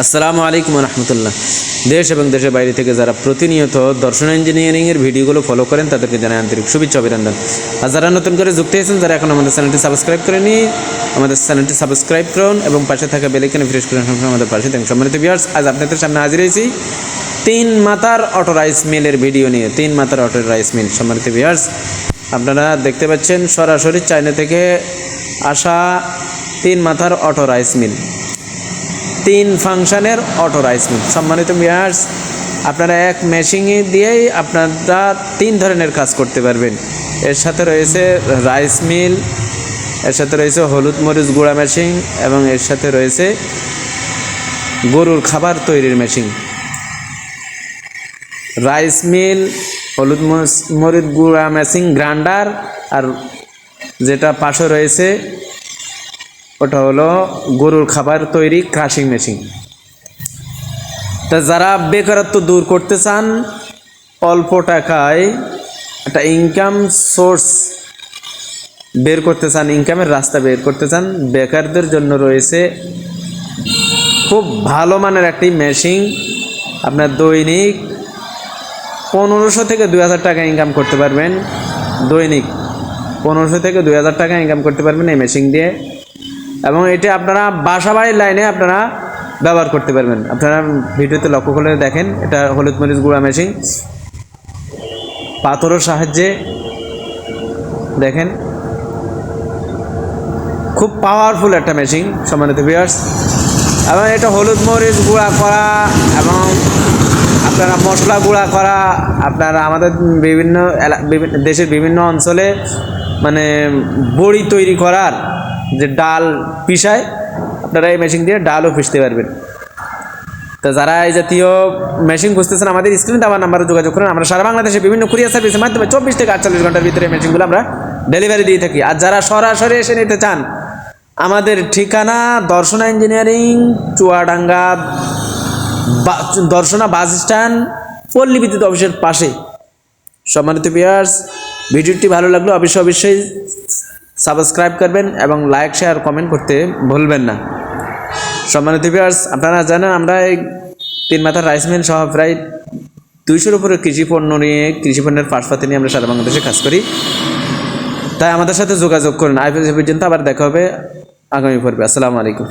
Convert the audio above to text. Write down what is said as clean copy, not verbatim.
আসসালামু আলাইকুম রহমতুল্লাহ। দেশ এবং দেশের বাইরে থেকে যারা প্রতিনিয়ত দর্শন ইঞ্জিনিয়ারিংয়ের ভিডিওগুলো ফলো করেন তাদেরকে জানাই আন্তরিক শুভেচ্ছা অভিনন্দন। আর যারা নতুন করে যুক্ত হয়েছেন, যারা এখন আমাদের চ্যানেলটি সাবস্ক্রাইব করেনি, আমাদের চ্যানেলটি সাবস্ক্রাইব করুন এবং পাশে থাকা বেল আইকনে প্রেস করুন। আমাদের পাশে থাকুন। সম্মানিত ভিউয়ার্স, আজ আপনাদের সামনে হাজির হয়েছি 3 মাথার অটো রাইস মিলের ভিডিও নিয়ে। 3 মাথার অটো রাইস মিল। সম্মানিত ভিউয়ার্স, আপনারা দেখতে পাচ্ছেন সরাসরি চায়না থেকে আসা 3 মাথার অটো রাইস মিল, 3 ফাংশনের অটো রাইস মিল। সম্মানিত ভিউয়ার্স, আপনারা এক মেশিনে দিয়েই আপনারা 3 ধরনের কাজ করতে পারবেন। এর সাথে রয়েছে রাইস মিল, এর সাথে রয়েছে হলুদ মরিচ গুঁড়া মেশিন এবং এর সাথে রয়েছে গরুর খাবার তৈরির মেশিন। রাইস মিল, হলুদ মরিচ গুঁড়া মেশিন গ্রাইন্ডার, আর যেটা পাশে রয়েছে ওটা হলো গরুর খাবার তৈরি ক্রাশিং মেশিন। তা যারা বেকারত্ব দূর করতে চান, অল্প টাকায় একটা ইনকাম সোর্স বের করতে চান, ইনকামের রাস্তা বের করতে চান, বেকারদের জন্য রয়েছে খুব ভালো মানের একটি মেশিন। আপনার দৈনিক 1500 থেকে 2000 টাকা ইনকাম করতে পারবেন। দৈনিক 1500 থেকে 2000 টাকা ইনকাম করতে পারবেন এই মেশিন দিয়ে। এবং এটি আপনারা বাসা বাড়ির লাইনে আপনারা ব্যবহার করতে পারবেন। আপনারা ভিডিওতে লক্ষ্য করে দেখেন, এটা হলুদ মরিচ গুঁড়া মেশিন, পাথরের সাহায্যে দেখেন, খুব পাওয়ারফুল একটা মেশিন। সম্মানিত ভিউয়ার্স, এবং এটা হলুদ মরিচ গুঁড়া করা এবং আপনারা মশলা গুঁড়া করা, আপনারা আমাদের বিভিন্ন দেশের বিভিন্ন অঞ্চলে মানে বড়ি তৈরি করার যে ডাল পিসায়, আপনারা এই মেশিন দিয়ে ডালও পিষতে পারবেন। তো যারা এই জাতীয় মেশিন খুঁজতেছেন, আমাদের স্ক্রিনে দেওয়া নাম্বারে যোগাযোগ করুন। আমরা সারা বাংলাদেশে বিভিন্ন কুরিয়ার সার্ভিসের মাধ্যমে 24 থেকে 48 ঘন্টার ভিতরে এই মেশিনগুলো আমরা ডেলিভারি দিয়ে থাকি। আর যারা সরাসরি এসে নিতে চান, আমাদের ঠিকানা Darshana engineering, Chuadanga Darshana bus stand, পল্লী বিদ্যুৎ অফিসের পাশে। সম্মানিত ভিউয়ার্স, ভিডিওটি ভালো লাগলে অবশ্যই সাবস্ক্রাইব করবেন এবং লাইক শেয়ার কমেন্ট করতে ভুলবেন না। সম্মানিত ভিউয়ার্স, আপনারা জানেন আমরা এই 3 মাথার রাইস মিল সহ প্রায় 200-এর উপরে কৃষি পণ্যের পার্টসপাতি নিয়ে আমরা সারা বাংলাদেশে কাজ করি। তাই আমাদের সাথে যোগাযোগ করুন। আজ পর্যন্ত আবার দেখা হবে আগামী পর্বে। আসসালামু আলাইকুম।